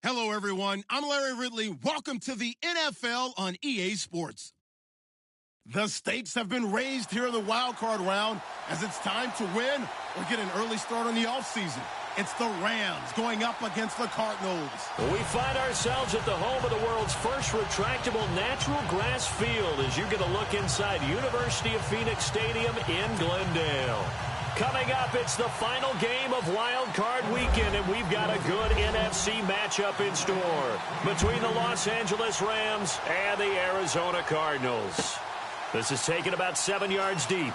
Hello, everyone. I'm Larry Ridley. Welcome to the NFL on EA Sports. The stakes have been raised here in the wild card round as it's time to win or get an early start on the offseason. It's the Rams going up against the Cardinals. We find ourselves at the home of the world's first retractable natural grass field as you get a look inside University of Phoenix Stadium in Glendale. Coming up, it's the final game of Wild Card Weekend, and we've got a good NFC matchup in store between the Los Angeles Rams and the Arizona Cardinals. This is taken about 7 yards deep.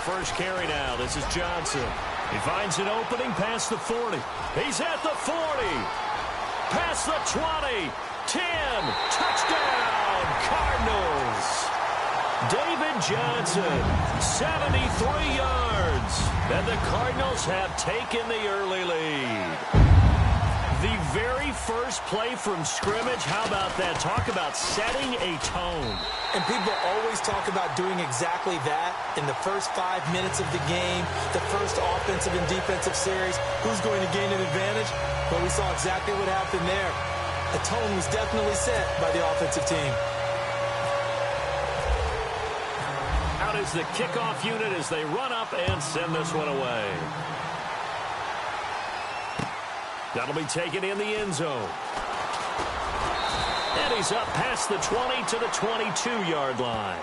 First carry now. This is Johnson. He finds an opening past the 40. He's at the 40. Past the 20. 10. Touchdown, Cardinals. David Johnson, 73 yards. And the Cardinals have taken the early lead. The very first play from scrimmage, how about that? Talk about setting a tone. And people always talk about doing exactly that in the first 5 minutes of the game, the first offensive and defensive series. Who's going to gain an advantage? Well, we saw exactly what happened there. The tone was definitely set by the offensive team. Out is the kickoff unit as they run up and send this one away. That'll be taken in the end zone. And he's up past the 20 to the 22-yard line.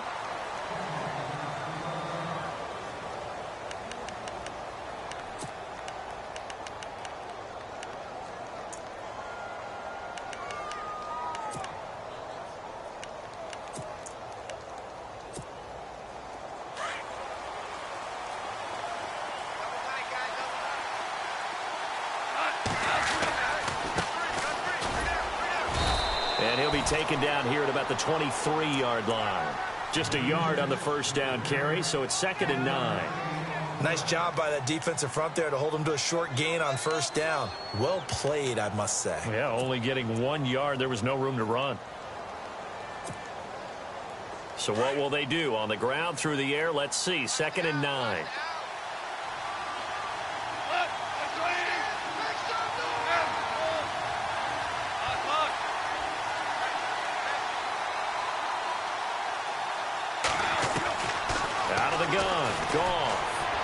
And he'll be taken down here at about the 23-yard line. Just a yard on the first down carry, so it's 2nd and 9. Nice job by that defensive front there to hold him to a short gain on first down. Well played, I must say. Yeah, only getting 1 yard. There was no room to run. So what will they do? On the ground, through the air, let's see. 2nd and 9.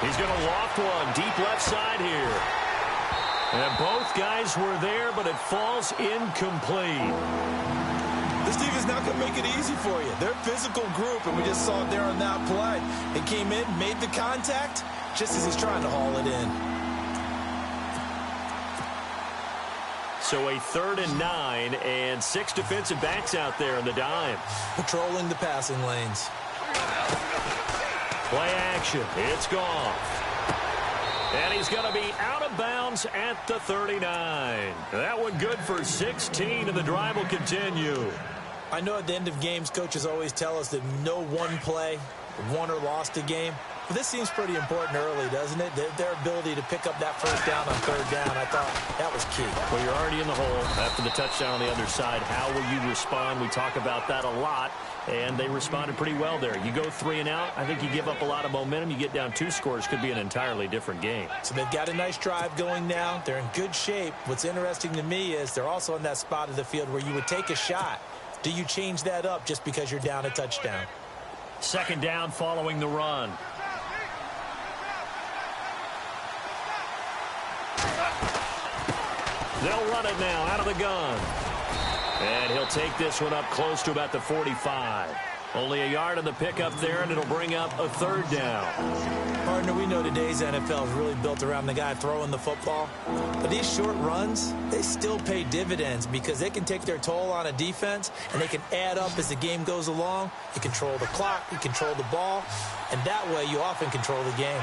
He's going to loft one deep left side here. And both guys were there, but it falls incomplete. This defense not going to make it easy for you. They're a physical group, and we just saw it there on that play. They came in, made the contact, just as he's trying to haul it in. So a 3rd and 9, and 6 defensive backs out there in the dime. Patrolling the passing lanes. Play action. It's gone. And he's going to be out of bounds at the 39. That one good for 16, and the drive will continue. I know at the end of games, coaches always tell us that no one play won or lost a game. Well, this seems pretty important early, doesn't it? Their ability to pick up that first down on third down, I thought that was key. Well, you're already in the hole after the touchdown on the other side. How will you respond? We talk about that a lot, and they responded pretty well there. You go 3 and out, I think you give up a lot of momentum. You get down 2 scores, could be an entirely different game. So they've got a nice drive going now. They're in good shape. What's interesting to me is they're also in that spot of the field where you would take a shot. Do you change that up just because you're down a touchdown? Second down following the run. They'll run it now out of the gun. And he'll take this one up close to about the 45. Only a yard on the pickup there, and it'll bring up a third down. Partner, we know today's NFL is really built around the guy throwing the football. But these short runs, they still pay dividends because they can take their toll on a defense, and they can add up as the game goes along. You control the clock, you control the ball, and that way you often control the game.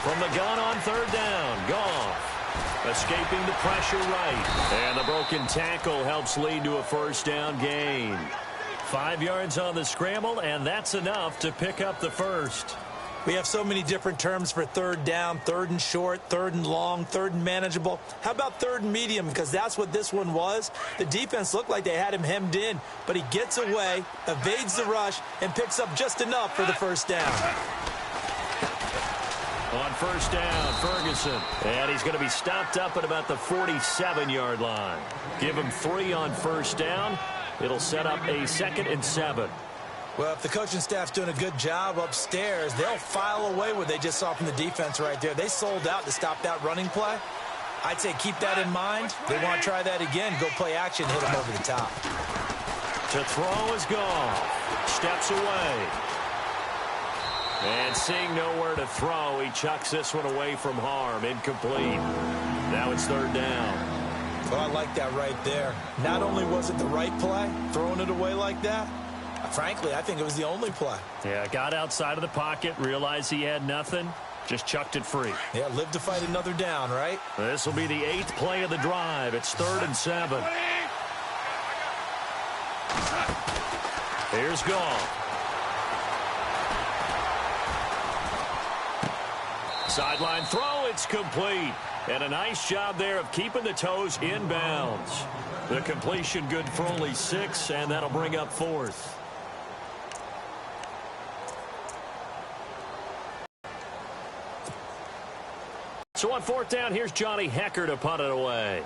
From the gun on third down, Goff. Escaping the pressure right. And the broken tackle helps lead to a first down gain. 5 yards on the scramble, and that's enough to pick up the first. We have so many different terms for third down, third and short, third and long, third and manageable. How about third and medium? Because that's what this one was. The defense looked like they had him hemmed in, but he gets away, evades the rush, and picks up just enough for the first down. On first down, Ferguson. And he's going to be stopped up at about the 47-yard line. Give him 3 on first down. It'll set up a 2nd and 7. Well, if the coaching staff's doing a good job upstairs, they'll file away what they just saw from the defense right there. They sold out to stop that running play. I'd say keep that in mind. They want to try that again. Go play action, hit them over the top. To throw is Goff. Steps away. And seeing nowhere to throw, he chucks this one away from harm. Incomplete. Now it's third down. Well, I like that right there. Not only was it the right play, throwing it away like that, frankly, I think it was the only play. Yeah, got outside of the pocket, realized he had nothing, just chucked it free. Yeah, live to fight another down, right? This will be the 8th play of the drive. It's 3rd and 7. Here's Goff. Sideline throw, it's complete. And a nice job there of keeping the toes in bounds. The completion good for only 6, and that'll bring up 4th. So on 4th down, here's Johnny Hekker to punt it away.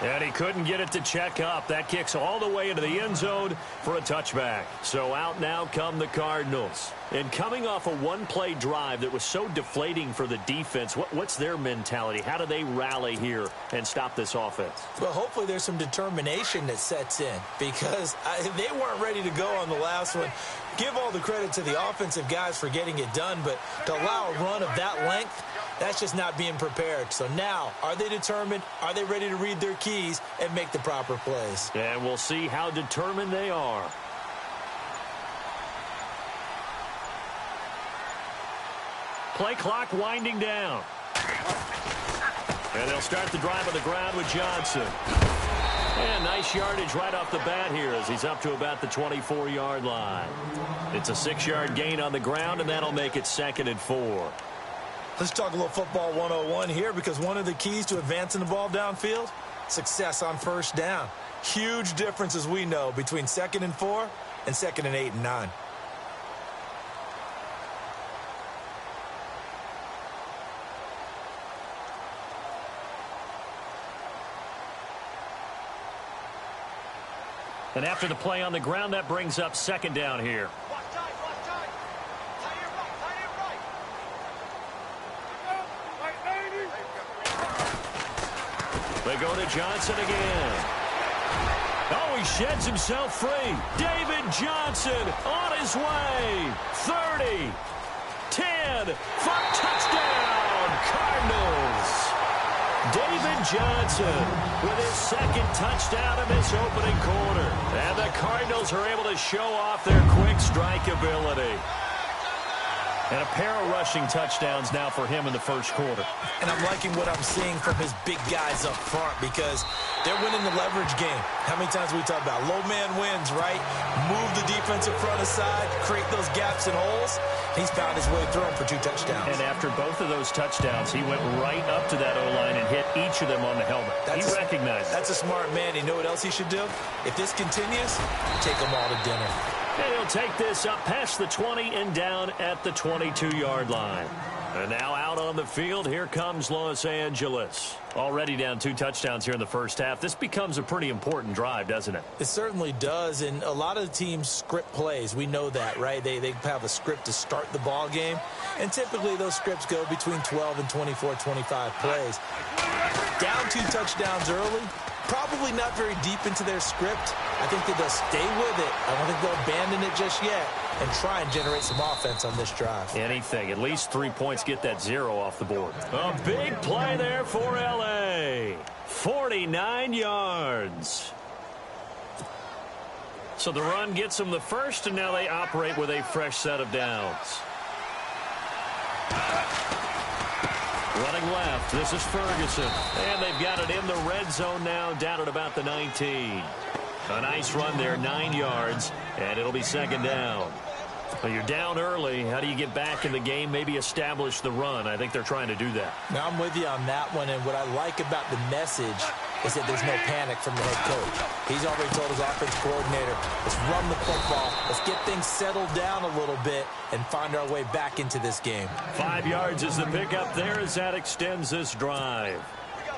And he couldn't get it to check up. That kicks all the way into the end zone for a touchback. So out now come the Cardinals. And coming off a one-play drive that was so deflating for the defense, what's their mentality? How do they rally here and stop this offense? Well, hopefully there's some determination that sets in because they weren't ready to go on the last one. Give all the credit to the offensive guys for getting it done, but to allow a run of that length, that's just not being prepared. So now, are they determined? Are they ready to read their keys and make the proper plays? And we'll see how determined they are. Play clock winding down. And they'll start the drive on the ground with Johnson. And nice yardage right off the bat here as he's up to about the 24-yard line. It's a 6-yard gain on the ground, and that'll make it 2nd and 4. Let's talk a little football 101 here because one of the keys to advancing the ball downfield, success on first down. Huge difference, as we know, between 2nd and 4 and 2nd and 8 and 9. And after the play on the ground, that brings up 2nd down here. They go to Johnson again. Oh, he sheds himself free. David Johnson on his way. 30, 10, for touchdown, Cardinals. David Johnson with his 2nd touchdown in this opening quarter. And the Cardinals are able to show off their quick strike ability. And a pair of rushing touchdowns now for him in the first quarter. And I'm liking what I'm seeing from his big guys up front because they're winning the leverage game. How many times we talk about low man wins, right? Move the defensive front aside, create those gaps and holes. He's found his way through them for 2 touchdowns. And after both of those touchdowns, he went right up to that O-line and hit each of them on the helmet. He recognized it. That's a smart man. You know what else he should do? If this continues, take them all to dinner. And he'll take this up past the 20 and down at the 22-yard line. And now out on the field, here comes Los Angeles. Already down 2 touchdowns here in the first half. This becomes a pretty important drive, doesn't it? It certainly does, and a lot of the teams script plays. We know that, right? They have a script to start the ball game, and typically those scripts go between 12 and 24, 25 plays. Down 2 touchdowns early, probably not very deep into their script. I think that they'll stay with it. I don't think they'll abandon it just yet and try and generate some offense on this drive. Anything. At least 3 points, get that 0 off the board. A big play there for L.A. 49 yards. So the run gets them the first, and now they operate with a fresh set of downs. Running left, this is Ferguson. And they've got it in the red zone now, down at about the 19. A nice run there, 9 yards, and it'll be second down. Well, you're down early. How do you get back in the game, maybe establish the run? I think they're trying to do that. Now, I'm with you on that one, and what I like about the message is that there's no panic from the head coach. He's already told his offense coordinator, let's run the football, let's get things settled down a little bit and find our way back into this game. 5 yards is the pickup there as that extends this drive.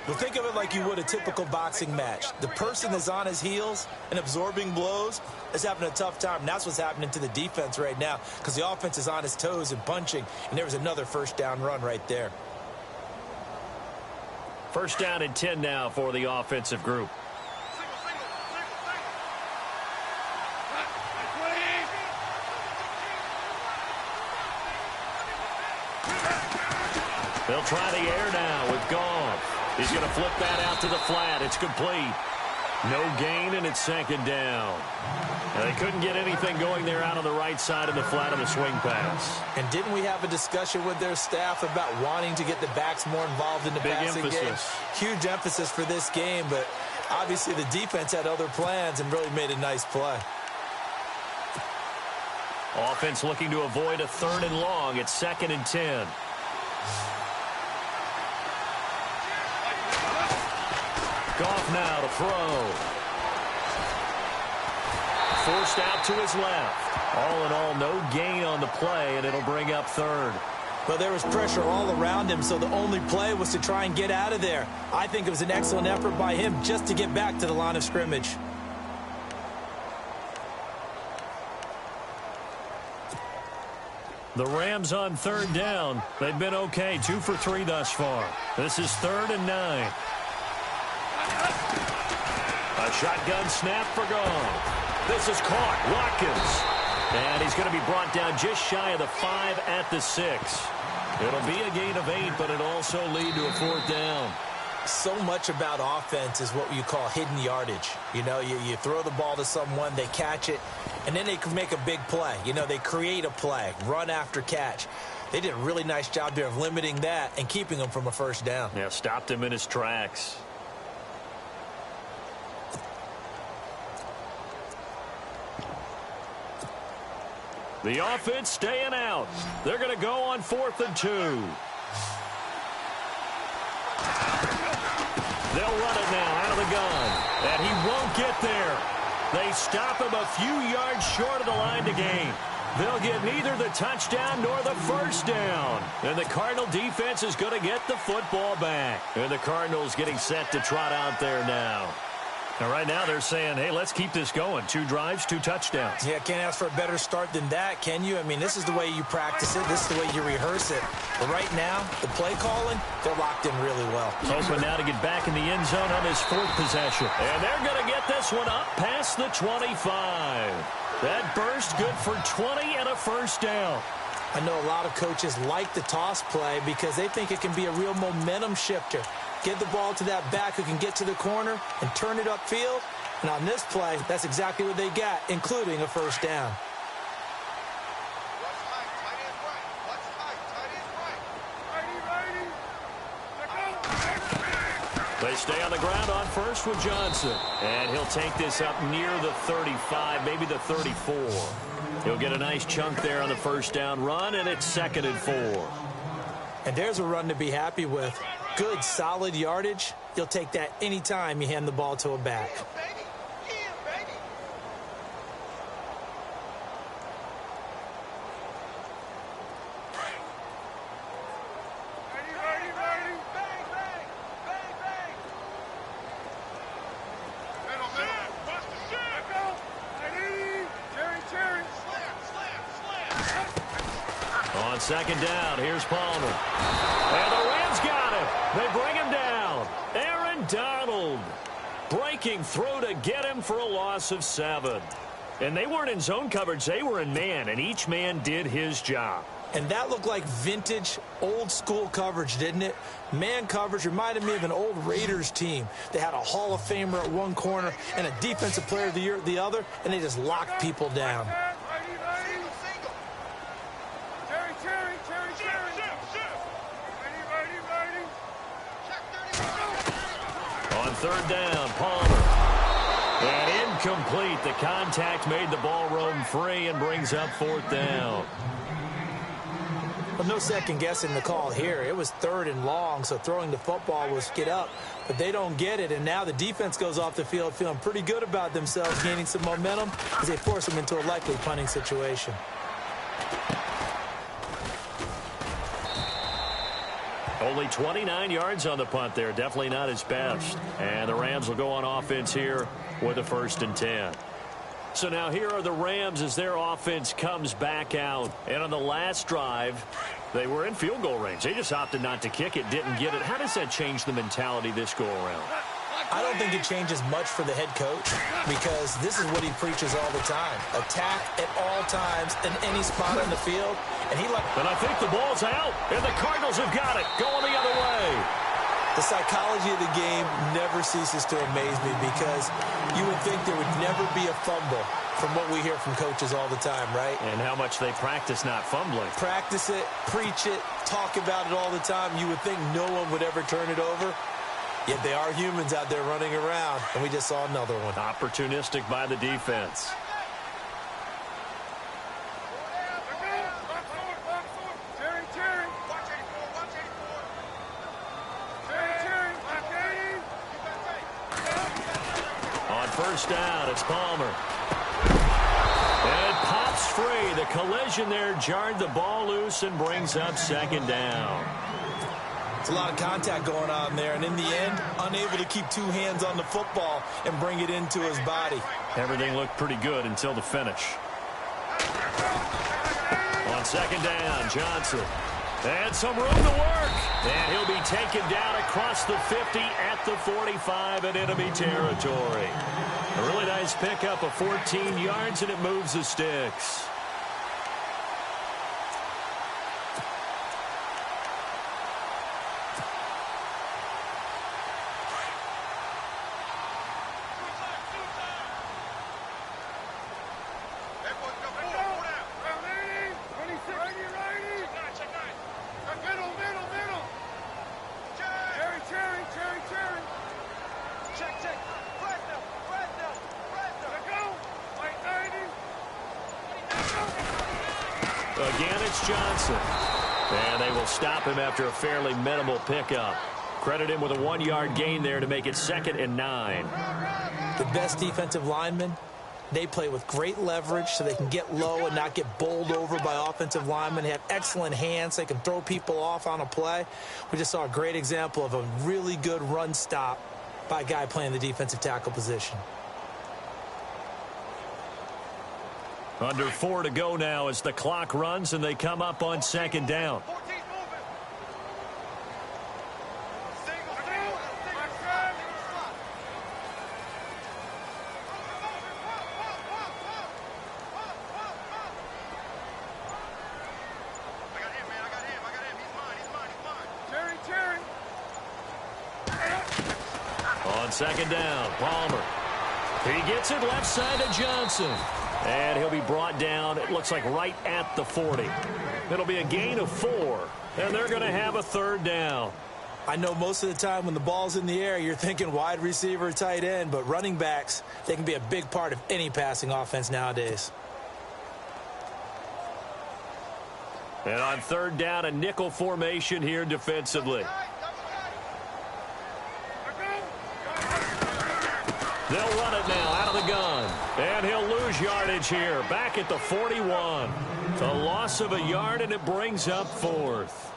Well, think of it like you would a typical boxing match. The person that's on his heels and absorbing blows is having a tough time. And that's what's happening to the defense right now because the offense is on his toes and punching. And there was another first down run right there. First down and 10 now for the offensive group. They'll try the air now with Goff. He's going to flip that out to the flat. It's complete. No gain, and it's second down. Now, they couldn't get anything going there out on the right side of the flat of the swing pass. And didn't we have a discussion with their staff about wanting to get the backs more involved in the passing game? Huge emphasis for this game, but obviously the defense had other plans and really made a nice play. Offense looking to avoid a 3rd and long. It's 2nd and 10. Goff now to throw. Forced out to his left. All in all, no gain on the play, and it'll bring up 3rd. Well, there was pressure all around him, so the only play was to try and get out of there. I think it was an excellent effort by him just to get back to the line of scrimmage. The Rams on 3rd down. They've been okay, 2 for 3 thus far. This is 3rd and 9. A shotgun snap for Goff. This is caught. Watkins. And he's going to be brought down just shy of the 5 at the 6. It'll be a gain of 8, but it'll also lead to a 4th down. So much about offense is what you call hidden yardage. You know, you throw the ball to someone, they catch it, and then they can make a big play. You know, they create a play, run after catch. They did a really nice job there of limiting that and keeping him from a first down. Yeah, stopped him in his tracks. The offense staying out. They're going to go on 4th and 2. They'll run it now out of the gun. And he won't get there. They stop him a few yards short of the line to gain. They'll get neither the touchdown nor the first down. And the Cardinal defense is going to get the football back. And the Cardinals getting set to trot out there now. And right now they're saying, hey, let's keep this going. 2 drives, 2 touchdowns. Yeah, can't ask for a better start than that, can you? I mean, this is the way you practice it. This is the way you rehearse it. But right now, the play calling, they're locked in really well. Hoping now to get back in the end zone on his 4th possession. And they're going to get this one up past the 25. That burst good for 20 and a first down. I know a lot of coaches like the toss play because they think it can be a real momentum shifter. Get the ball to that back who can get to the corner and turn it upfield. And on this play, that's exactly what they got, including a first down. They stay on the ground on first with Johnson. And he'll take this up near the 35, maybe the 34. He'll get a nice chunk there on the first down run, and it's 2nd and 4. And there's a run to be happy with. Good, solid yardage. You'll take that anytime you hand the ball to a back. On 2nd down, here's Palmer. And the Rams got him. They bring him down. Aaron Donald breaking through to get him for a loss of 7. And they weren't in zone coverage. They were in man, and each man did his job. And that looked like vintage, old-school coverage, didn't it? Man coverage reminded me of an old Raiders team. They had a Hall of Famer at one corner and a Defensive Player of the Year at the other, and they just locked people down. On 3rd down, Palmer. And incomplete. The contact made the ball roam free and brings up 4th down. Well, no second guessing the call here. It was 3rd and long, so throwing the football was get up. But they don't get it, and now the defense goes off the field feeling pretty good about themselves, gaining some momentum as they force them into a likely punting situation. Only 29 yards on the punt there. Definitely not his best. And the Rams will go on offense here with a 1st and 10. So now here are the Rams as their offense comes back out. And on the last drive, they were in field goal range. They just opted not to kick it, didn't get it. How does that change the mentality this go around? I don't think it changes much for the head coach because this is what he preaches all the time. Attack at all times in any spot on the field. And I think the ball's out, and the Cardinals have got it. Going the other way. The psychology of the game never ceases to amaze me because you would think there would never be a fumble from what we hear from coaches all the time, right? And how much they practice not fumbling. Practice it, preach it, talk about it all the time. You would think no one would ever turn it over. Yet they are humans out there running around, and we just saw another one. Opportunistic by the defense. On 1st down, it's Palmer. And it pops free. The collision there jarred the ball loose and brings up 2nd down. It's a lot of contact going on there, and in the end, unable to keep 2 hands on the football and bring it into his body. Everything looked pretty good until the finish. On 2nd down, Johnson. And some room to work. And he'll be taken down across the 50 at the 45 in enemy territory. A really nice pickup of 14 yards, and it moves the sticks. Again, it's Johnson. And they will stop him after a fairly minimal pickup. Credit him with a 1-yard gain there to make it 2nd and 9. The best defensive linemen, they play with great leverage so they can get low and not get bowled over by offensive linemen. They have excellent hands. They can throw people off on a play. We just saw a great example of a really good run stop by a guy playing the defensive tackle position. Under 4 to go now as the clock runs and they come up on 2nd down. On 2nd down, Palmer. He gets it left side to Johnson. And he'll be brought down, it looks like right at the 40. It'll be a gain of 4. And they're going to have a 3rd down. I know most of the time when the ball's in the air, you're thinking wide receiver, tight end, but running backs, they can be a big part of any passing offense nowadays. And on third down, a nickel formation here defensively. They'll run it now out of the gun. And he'll lose yardage here. Back at the 41. A loss of a yard, and it brings up fourth.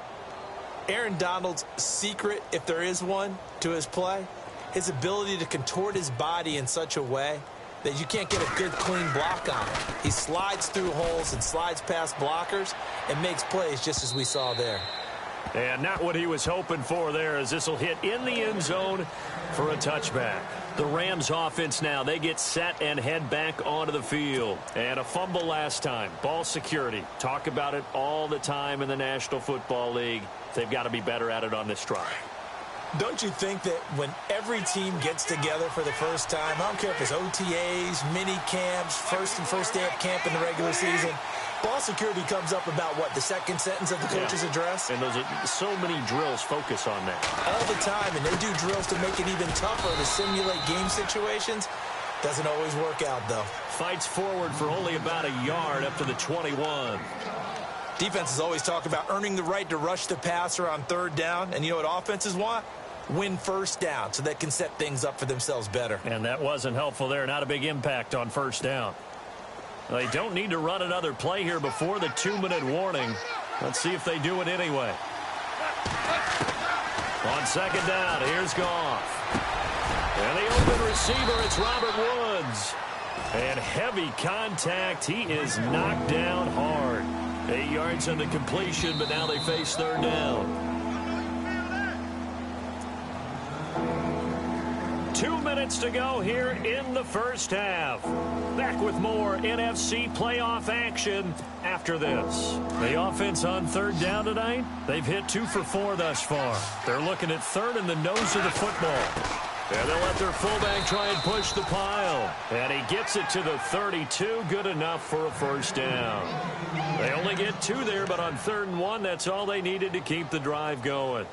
Aaron Donald's secret, if there is one, to his play, his ability to contort his body in such a way that you can't get a good, clean block on him. He slides through holes and slides past blockers and makes plays just as we saw there. And not what he was hoping for there, as this will hit in the end zone for a touchback. The Rams offense now, they get set and head back onto the field. And a fumble last time. Ball security. Talk about it all the time in the National Football League. They've got to be better at it on this drive. Don't you think that when every team gets together for the first time, I don't care if it's OTAs, mini camps, first day of camp in the regular season, ball security comes up about what, the second sentence of the coach's address? And those are so many drills focus on that. All the time, and they do drills to make it even tougher to simulate game situations. Doesn't always work out, though. Fights forward for only about a yard up to the 21. Defenses always talk about earning the right to rush the passer on third down, and you know what offenses want? Win first down so they can set things up for themselves better. And that wasn't helpful there. Not a big impact on first down. They don't need to run another play here before the 2-minute warning. Let's see if they do it anyway. On second down, here's Goff. And the open receiver, it's Robert Woods. And heavy contact. He is knocked down hard. 8 yards on the completion, but now they face third down. 2 minutes to go here in the first half. Back with more NFC playoff action after this. The offense on third down tonight, they've hit 2 for 4 thus far. They're looking at third in the nose of the football. And they'll let their fullback try and push the pile. And he gets it to the 32. Good enough for a first down. They only get 2 there, but on 3rd and 1, that's all they needed to keep the drive going.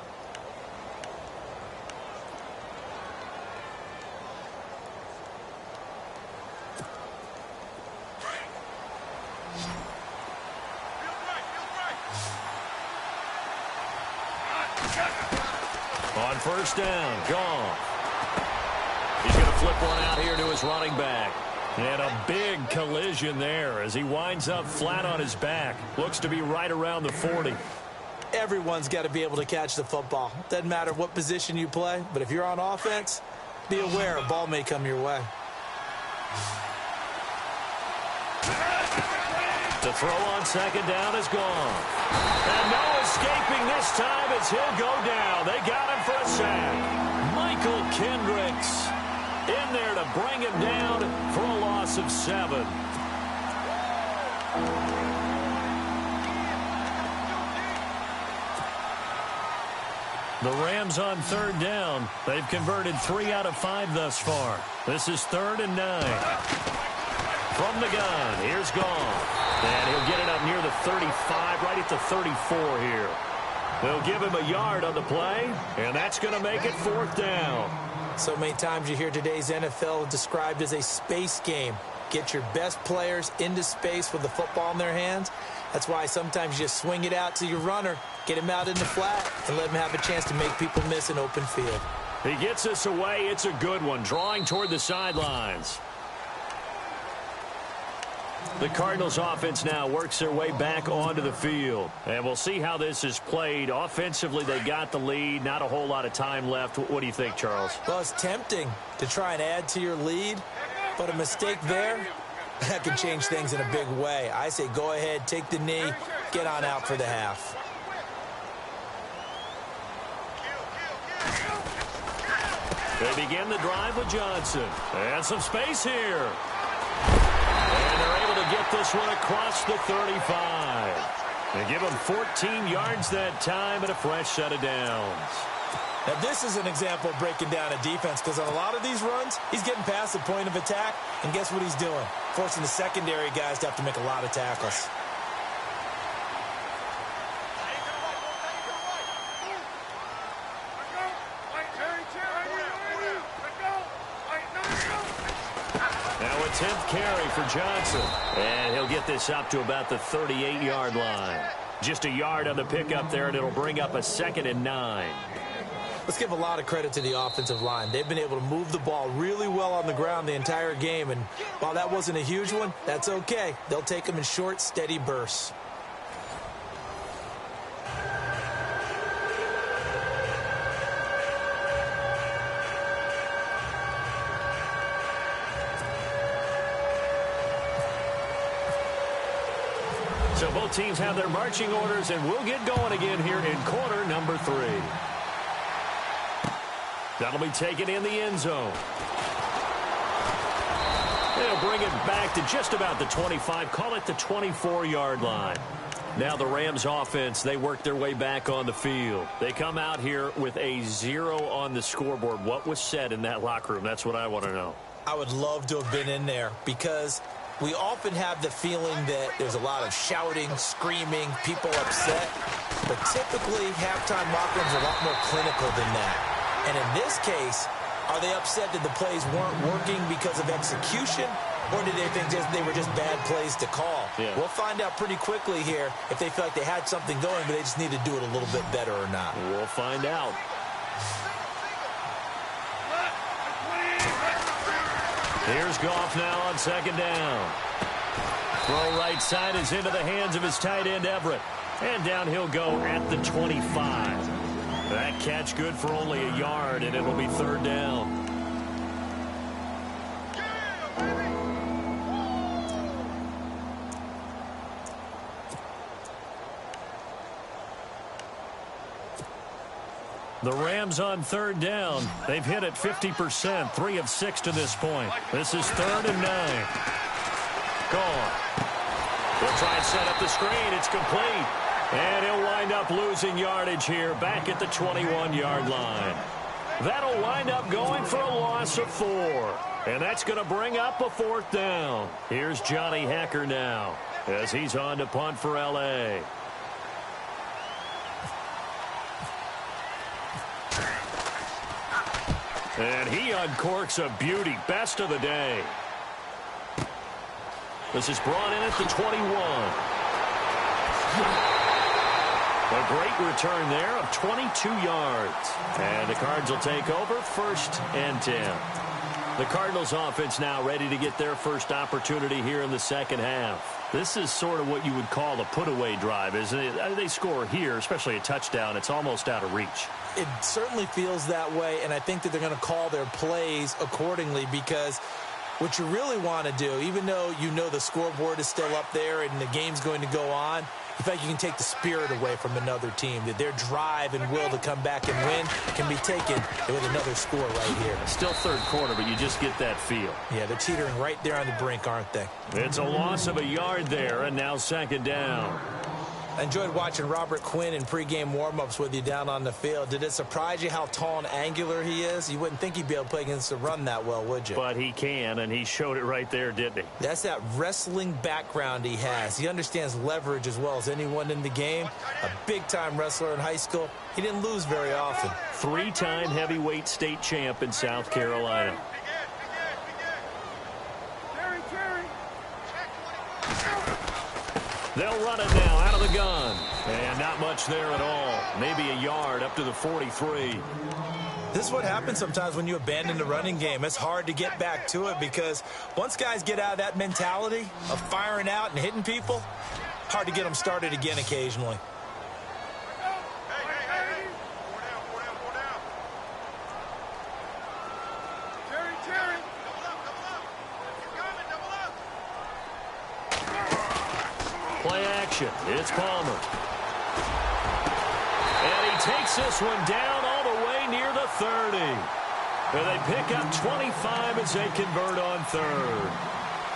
On first down, Goff. He's going to flip one out here to his running back. And a big collision there as he winds up flat on his back. Looks to be right around the 40. Everyone's got to be able to catch the football. Doesn't matter what position you play, but if you're on offense, be aware a ball may come your way. To throw on second down is Goff. And no escaping this time as he'll go down. They got him for a sack. Michael Kendricks in there to bring him down for a loss of 7. The Rams on third down. They've converted 3 out of 5 thus far. This is 3rd and 9. From the gun, here's Goff. And he'll get it up near the 35, right at the 34 here. They'll give him a yard on the play, and that's going to make it 4th down. So many times you hear today's NFL described as a space game. Get your best players into space with the football in their hands. That's why sometimes you just swing it out to your runner, get him out in the flat, and let him have a chance to make people miss an open field. He gets us away. It's a good one, drawing toward the sidelines. The Cardinals offense now works their way back onto the field. And we'll see how this is played. Offensively, they got the lead. Not a whole lot of time left. What do you think, Charles? Well, it's tempting to try and add to your lead, but a mistake there, that can change things in a big way. I say go ahead, take the knee, get on out for the half. They begin the drive with Johnson. And some space here. And they're able to get this one across the 35. They give him 14 yards that time and a fresh set of downs. Now, this is an example of breaking down a defense, because on a lot of these runs, he's getting past the point of attack, and guess what he's doing? Forcing the secondary guys to have to make a lot of tackles. 10th carry for Johnson. And he'll get this up to about the 38-yard line. Just a yard on the pickup there, and it'll bring up a 2nd and 9. Let's give a lot of credit to the offensive line. They've been able to move the ball really well on the ground the entire game. And while that wasn't a huge one, that's okay. They'll take them in short, steady bursts. So both teams have their marching orders, and we'll get going again here in quarter number 3. That'll be taken in the end zone. They'll bring it back to just about the 25, call it the 24-yard line. Now the Rams offense, they work their way back on the field. They come out here with a 0 on the scoreboard. What was said in that locker room? That's what I want to know. I would love to have been in there because we often have the feeling that there's a lot of shouting, screaming, people upset. But typically, halftime locker rooms are a lot more clinical than that. And in this case, are they upset that the plays weren't working because of execution, or did they think they were just bad plays to call? Yeah. We'll find out pretty quickly here if they feel like they had something going, but they just need to do it a little bit better or not. We'll find out. Here's Goff now on 2nd down. Throw right side is into the hands of his tight end, Everett. And down he'll go at the 25. That catch good for only a yard, and it'll be 3rd down. The Rams on 3rd down. They've hit it 50%, 3 of 6 to this point. This is 3rd and 9. Gone. They'll try and set up the screen. It's complete. And he'll wind up losing yardage here back at the 21-yard line. That'll wind up going for a loss of 4. And that's going to bring up a 4th down. Here's Johnny Hekker now as he's on to punt for L.A. And he uncorks a beauty. Best of the day. This is brought in at the 21. A great return there of 22 yards. And the Cards will take over 1st and 10. The Cardinals offense now ready to get their first opportunity here in the second half. This is sort of what you would call a put-away drive, isn't it? They score here, especially a touchdown. It's almost out of reach. It certainly feels that way, and I think that they're going to call their plays accordingly because what you really want to do, even though you know the scoreboard is still up there and the game's going to go on, you feel like you can take the spirit away from another team, that their drive and will to come back and win can be taken with another score right here. Still 3rd quarter, but you just get that feel. Yeah, they're teetering right there on the brink, aren't they? It's a loss of a yard there, and now 2nd down. I enjoyed watching Robert Quinn in pregame warm-ups with you down on the field. Did it surprise you how tall and angular he is? You wouldn't think he'd be able to play against the run that well, would you? But he can, and he showed it right there, didn't he? That's that wrestling background he has. He understands leverage as well as anyone in the game. A big-time wrestler in high school. He didn't lose very often. 3-time heavyweight state champ in South Carolina. They'll run it now out of the gun. And not much there at all. Maybe a yard up to the 43. This is what happens sometimes when you abandon the running game. It's hard to get back to it because once guys get out of that mentality of firing out and hitting people, hard to get them started again occasionally. Play action. It's Palmer. And he takes this one down all the way near the 30. And they pick up 25 as they convert on 3rd.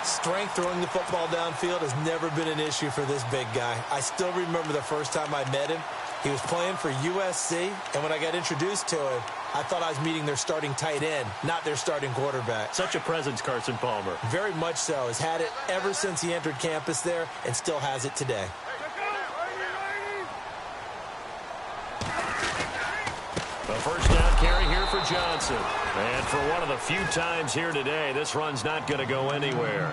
Strength throwing the football downfield has never been an issue for this big guy. I still remember the first time I met him. He was playing for USC, and when I got introduced to him, I thought I was meeting their starting tight end, not their starting quarterback. Such a presence, Carson Palmer. Very much so. Has had it ever since he entered campus there and still has it today. A first down carry here for Johnson. And for one of the few times here today, this run's not going to go anywhere.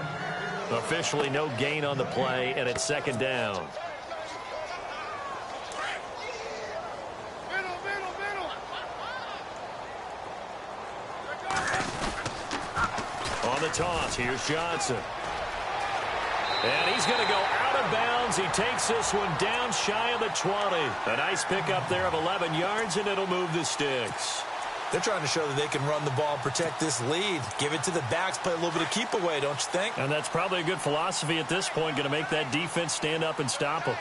Officially no gain on the play, and it's second down. On the toss, here's Johnson. And he's going to go out of bounds. He takes this one down shy of the 20. A nice pickup there of 11 yards, and it'll move the sticks. They're trying to show that they can run the ball, protect this lead. Give it to the backs, play a little bit of keep away, don't you think? And that's probably a good philosophy at this point, going to make that defense stand up and stop them.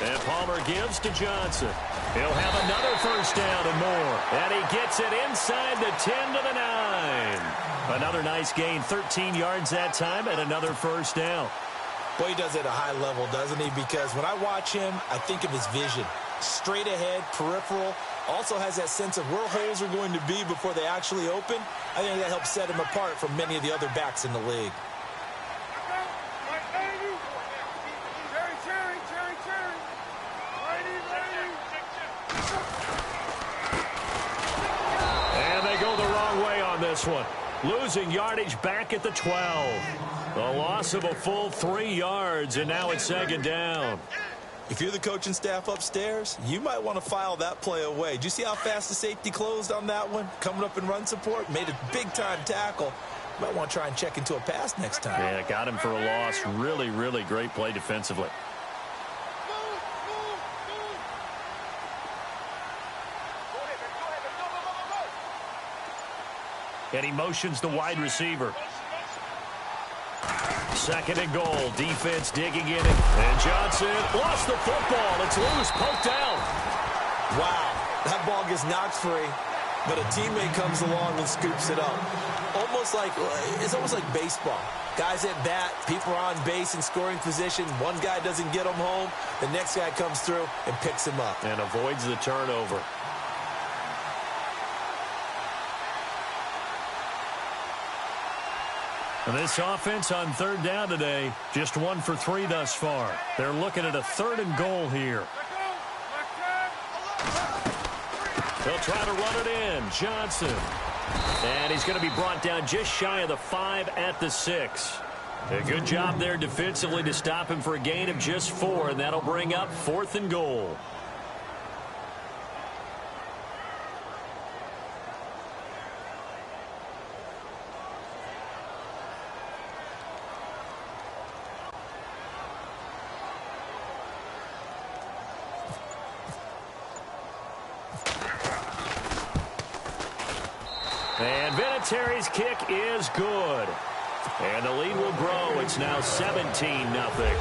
And Palmer gives to Johnson. He'll have another first down and more. And he gets it inside the 10 to the 9. Another nice gain, 13 yards that time, and another first down. Boy, he does it at a high level, doesn't he? Because when I watch him, I think of his vision. Straight ahead, peripheral. Also has that sense of where holes are going to be before they actually open. I think that helps set him apart from many of the other backs in the league. This one, losing yardage back at the 12. The loss of a full 3 yards, and now it's second down. If you're the coaching staff upstairs, you might want to file that play away. Do you see how fast the safety closed on that one? Coming up in run support, made a big-time tackle. You might want to try and check into a pass next time. Yeah, got him for a loss. Really, really great play defensively. And he motions the wide receiver. Second and goal. Defense digging in. And Johnson lost the football. It's loose. Poked out. Wow. That ball gets knocked free, but a teammate comes along and scoops it up. It's almost like baseball. Guys at bat, people are on base in scoring position. One guy doesn't get him home. The next guy comes through and picks him up. And avoids the turnover. And this offense on third down today, just 1 for 3 thus far. They're looking at a third and goal here. They'll try to run it in. Johnson. And he's going to be brought down just shy of the 5 at the 6. A good job there defensively to stop him for a gain of just 4, and that'll bring up 4th and goal. And Vinatieri's kick is good. And the lead will grow. It's now 17-0.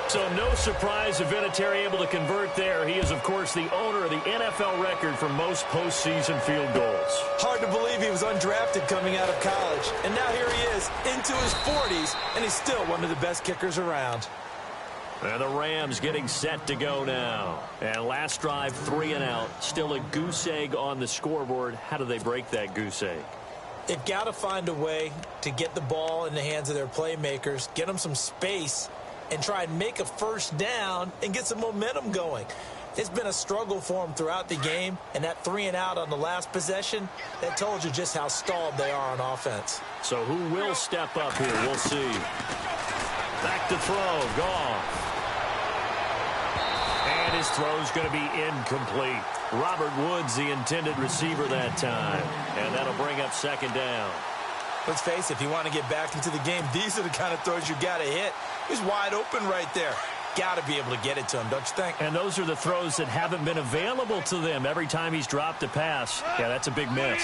So no surprise if Vinatieri able to convert there. He is, of course, the owner of the NFL record for most postseason field goals. Hard to believe he was undrafted coming out of college. And now here he is into his 40s, and he's still one of the best kickers around. And the Rams getting set to go now. And last drive, 3 and out. Still a goose egg on the scoreboard. How do they break that goose egg? They've got to find a way to get the ball in the hands of their playmakers, get them some space, and try and make a first down and get some momentum going. It's been a struggle for them throughout the game, and that 3 and out on the last possession, that told you just how stalled they are on offense. So who will step up here? We'll see. Back to throw. Goff. And his throw's going to be incomplete. Robert Woods, the intended receiver that time. And that'll bring up second down. Let's face it, if you want to get back into the game, these are the kind of throws you got to hit. He's wide open right there. Got to be able to get it to him, don't you think? And those are the throws that haven't been available to them every time he's dropped a pass. Yeah, that's a big miss.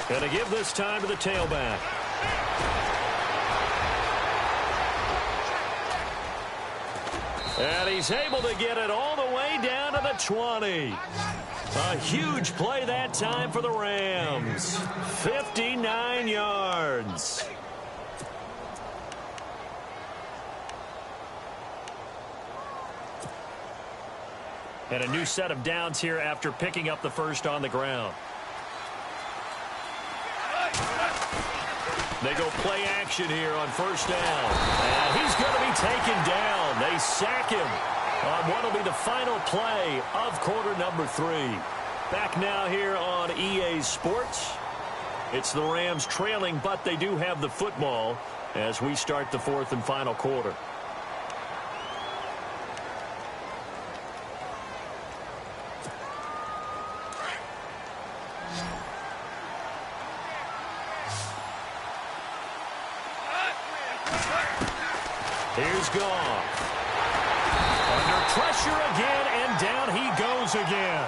Going to give this time to the tailback. And he's able to get it all the way down to the 20. A huge play that time for the Rams. 59 yards. And a new set of downs here after picking up the first on the ground. They go play action here on first down. And he's going to be taken down. They sack him on what will be the final play of quarter number 3. Back now here on EA Sports. It's the Rams trailing, but they do have the football as we start the 4th and final quarter. Here's Goff. Under pressure again, and down he goes again.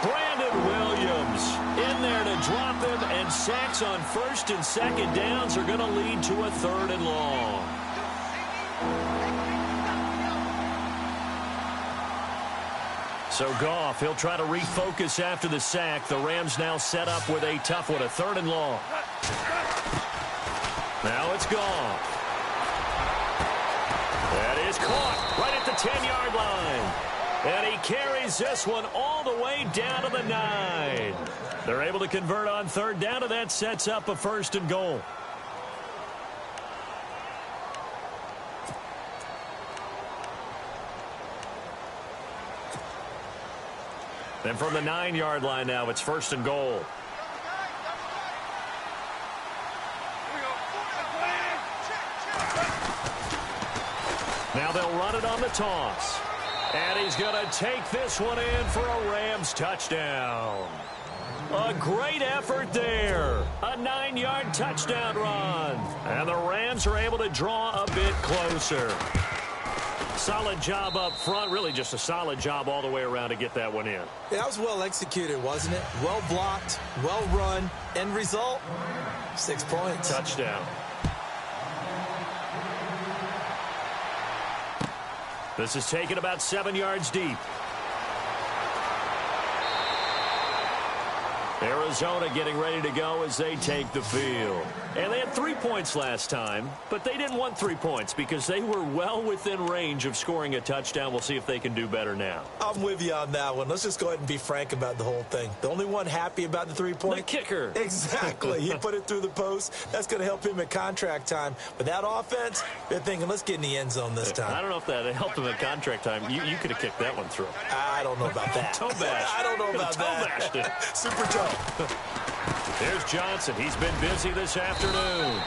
Brandon Williams in there to drop him, and sacks on 1st and 2nd downs are going to lead to a 3rd and long. So Goff, he'll try to refocus after the sack. The Rams now set up with a tough one, a 3rd and long. Now it's Goff. That is caught right at the 10-yard line. And he carries this one all the way down to the 9. They're able to convert on 3rd down, and that sets up a 1st and goal. Then from the 9-yard line now, it's 1st and goal. Now they'll run it on the toss. And he's going to take this one in for a Rams touchdown. A great effort there. A 9-yard touchdown run. And the Rams are able to draw a bit closer. Solid job up front. Really just a solid job all the way around to get that one in. Yeah, that was well executed, wasn't it? Well blocked, well run. End result, 6 points. Touchdown. This is taken about 7 yards deep. Arizona getting ready to go as they take the field. And they had 3 points last time, but they didn't want 3 points because they were well within range of scoring a touchdown. We'll see if they can do better now. I'm with you on that one. Let's just go ahead and be frank about the whole thing. The only one happy about the 3-point? The kicker. Exactly. He put it through the post. That's going to help him at contract time. But that offense, they're thinking, let's get in the end zone this time. I don't know if that helped him at contract time. You could have kicked that one through. I don't know about that. Toe bash. I don't know about that. Toe bashed it. Super toe. There's Johnson. He's been busy this afternoon.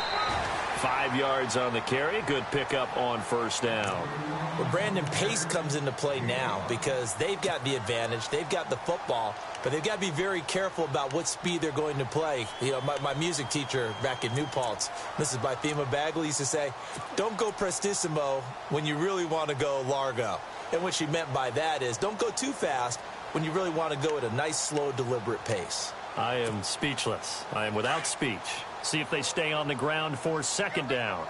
5 yards on the carry. Good pickup on 1st down. Well, Brandon, pace comes into play now because they've got the advantage. They've got the football, but they've got to be very careful about what speed they're going to play. You know, my music teacher back in New Paltz, Mrs. Bythema Bagley, used to say, don't go prestissimo when you really want to go largo. And what she meant by that is don't go too fast when you really want to go at a nice, slow, deliberate pace. I am speechless. I am without speech. See if they stay on the ground for 2nd down.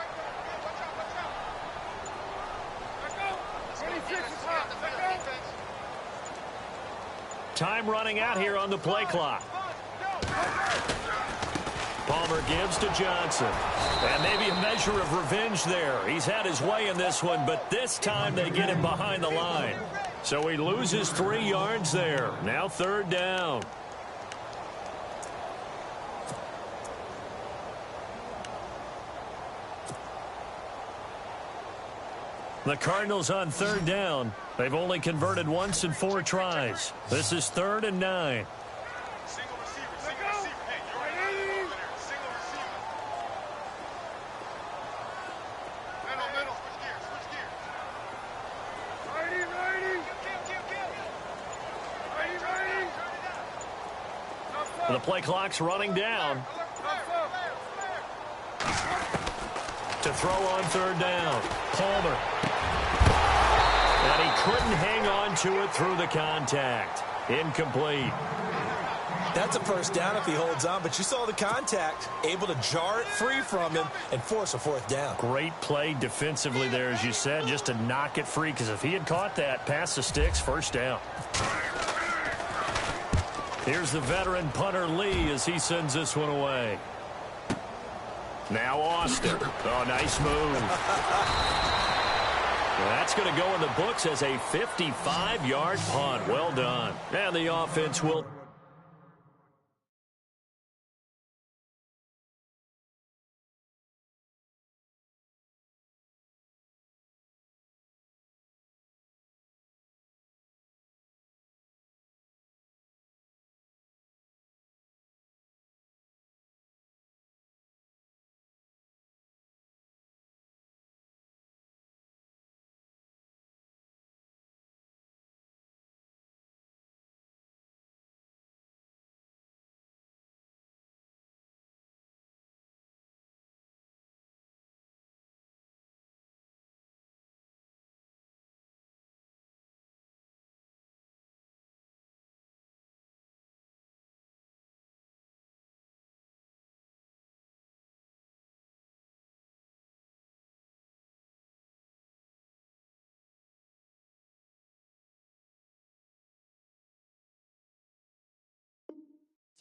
Time running out here on the play clock. Palmer gives to Johnson. And maybe a measure of revenge there. He's had his way in this one, but this time they get him behind the line. So he loses 3 yards there. Now 3rd down. The Cardinals on 3rd down. They've only converted once in 4 tries. This is 3rd and 9. Single receiver. Hey, you're right over there. Single receiver. Middle. Switch gears. Righty. The play clock's running down. To throw on 3rd down. Palmer. And he couldn't hang on to it through the contact. Incomplete. That's a 1st down if he holds on, but you saw the contact, able to jar it free from him and force a 4th down. Great play defensively there, as you said, just to knock it free, because if he had caught that, past the sticks, 1st down. Here's the veteran punter Lee as he sends this one away. Now Austin. Oh, nice move. That's going to go in the books as a 55-yard punt. Well done. And the offense will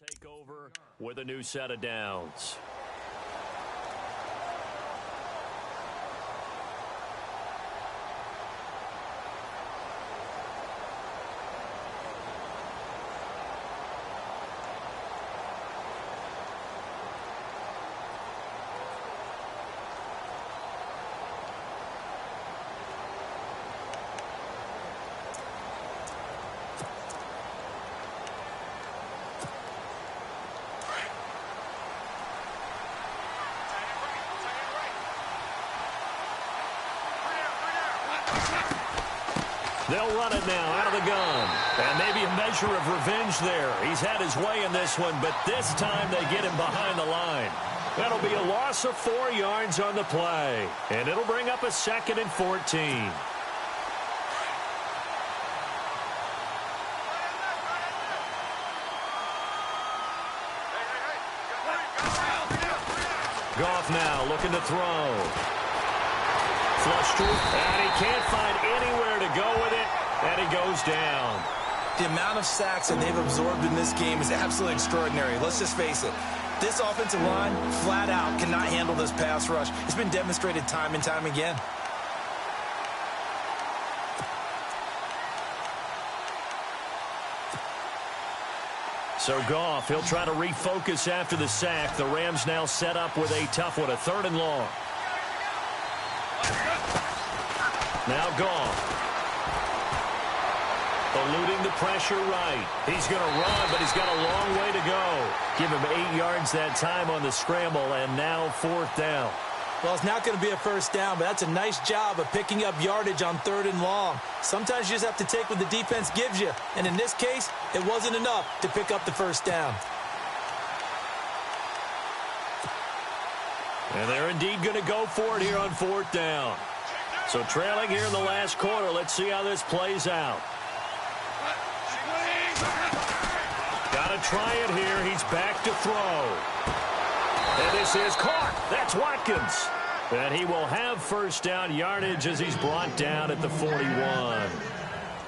Take over with a new set of downs. They'll run it now out of the gun. And maybe a measure of revenge there. He's had his way in this one, but this time they get him behind the line. That'll be a loss of 4 yards on the play. And it'll bring up a 2nd and 14. Goff now looking to throw. Flush through, and he can't find anywhere to go with it, and he goes down. The amount of sacks that they've absorbed in this game is absolutely extraordinary. Let's just face it. This offensive line, flat out, cannot handle this pass rush. It's been demonstrated time and time again. So Goff, he'll try to refocus after the sack. The Rams now set up with a tough one, a 3rd and long. Now Goff. Eluding the pressure right. He's going to run, but he's got a long way to go. Give him 8 yards that time on the scramble, and now 4th down. Well, it's not going to be a first down, but that's a nice job of picking up yardage on 3rd and long. Sometimes you just have to take what the defense gives you, and in this case, it wasn't enough to pick up the first down. And they're indeed going to go for it here on 4th down. So trailing here in the last quarter. Let's see how this plays out. Got to try it here. He's back to throw. And this is caught. That's Watkins. And he will have 1st down yardage as he's brought down at the 41.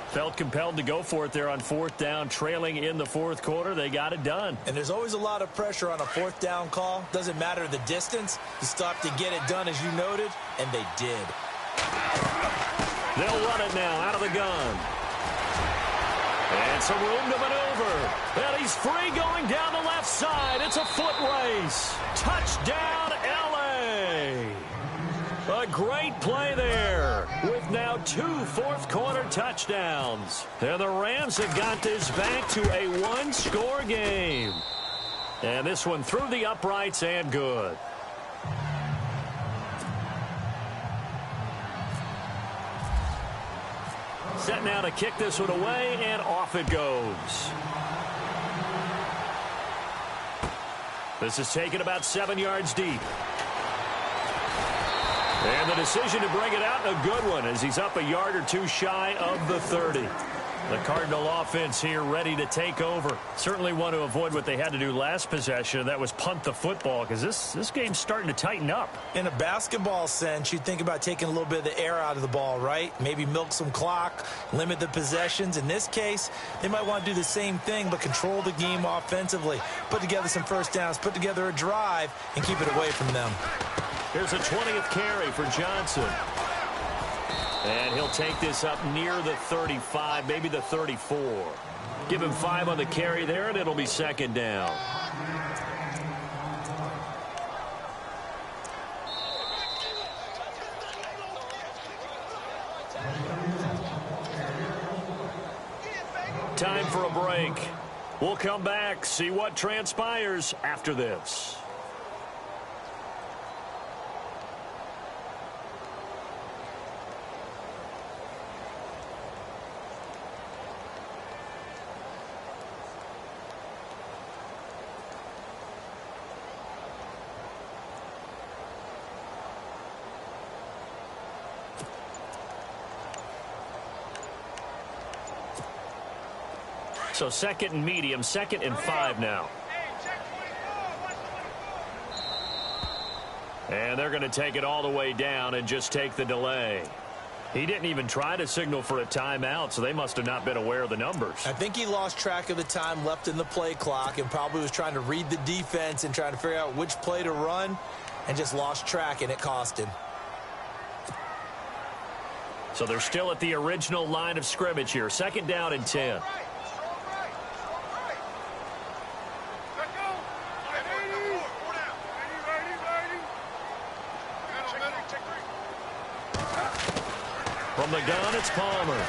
Felt compelled to go for it there on 4th down, trailing in the 4th quarter. They got it done. And there's always a lot of pressure on a 4th down call. Doesn't matter the distance. You stop to get it done, as you noted, and they did. They'll run it now out of the gun. And some room to maneuver. And he's free going down the left side. It's a foot race. Touchdown, L.A. A great play there with now 2 4th-quarter touchdowns. And the Rams have got this back to a 1-score game. And this one through the uprights and good. Set now to kick this one away, and off it goes. This is taken about 7 yards deep. And the decision to bring it out, a good one, as he's up a yard or 2 shy of the 30. The Cardinal offense here ready to take over. Certainly want to avoid what they had to do last possession. That was punt the football, because this game's starting to tighten up. In a basketball sense, you think about taking a little bit of the air out of the ball, right? Maybe milk some clock, limit the possessions. In this case, they might want to do the same thing, but control the game offensively. Put together some first downs, put together a drive, and keep it away from them. Here's a 20th carry for Johnson. And he'll take this up near the 35, maybe the 34. Give him 5 on the carry there, and it'll be 2nd down. Time for a break. We'll come back, see what transpires after this. So 2nd and medium, 2nd and 5 now. And they're going to take it all the way down and just take the delay. He didn't even try to signal for a timeout, so they must have not been aware of the numbers. I think he lost track of the time left in the play clock and probably was trying to read the defense and trying to figure out which play to run and just lost track, and it cost him. So they're still at the original line of scrimmage here. 2nd down and 10. From the gun, it's Palmer.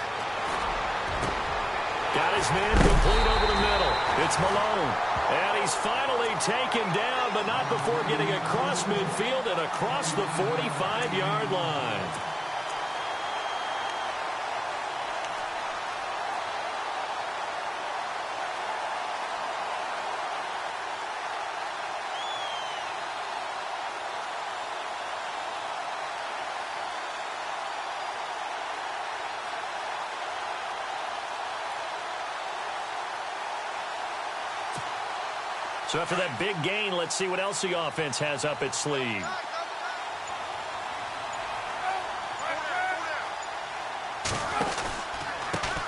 Got his man complete over the middle. It's Malone. And he's finally taken down, but not before getting across midfield and across the 45-yard line. So after that big gain, let's see what else the offense has up its sleeve.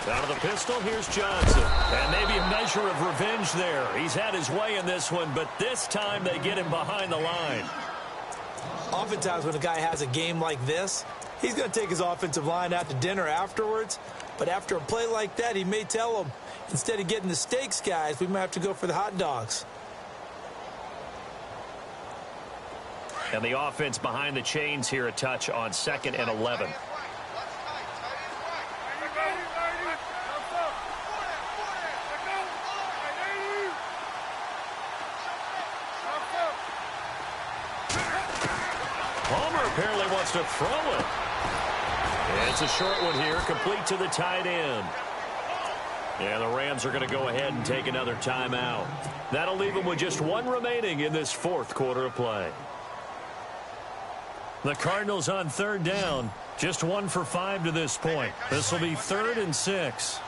Out of the pistol, here's Johnson. And maybe a measure of revenge there. He's had his way in this one, but this time they get him behind the line. Oftentimes when a guy has a game like this, he's going to take his offensive line out to dinner afterwards. But after a play like that, he may tell them, instead of getting the steaks, guys, we might have to go for the hot dogs. And the offense behind the chains here a touch on 2nd and 11. Palmer apparently wants to throw it. And it's a short one here, complete to the tight end. Yeah, the Rams are going to go ahead and take another timeout. That'll leave them with just one remaining in this 4th quarter of play. The Cardinals on 3rd down, just 1 for 5 to this point. This will be 3rd and 6.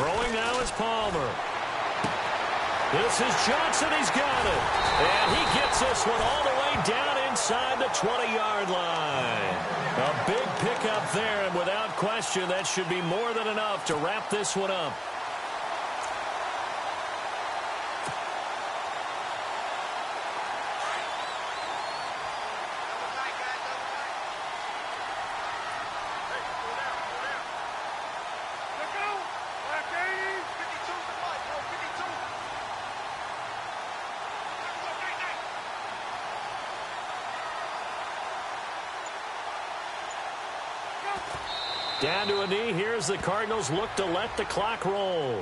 Throwing now is Palmer. This is Johnson. He's got it. And he gets this one all the way down inside the 20-yard line. A big pickup there, and without question, that should be more than enough to wrap this one up. Down to a knee. Here's the Cardinals look to let the clock roll.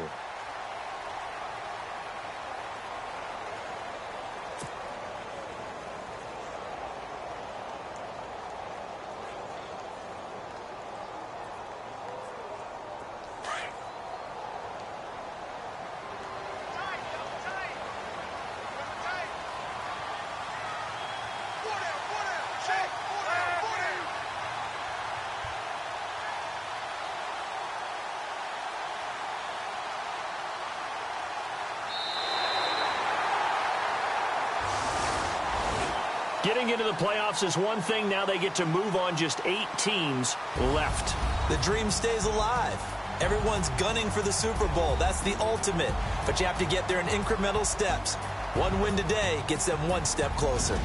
Getting into the playoffs is one thing. Now they get to move on. Just 8 teams left. The dream stays alive. Everyone's gunning for the Super Bowl. That's the ultimate. But you have to get there in incremental steps. One win today gets them one step closer.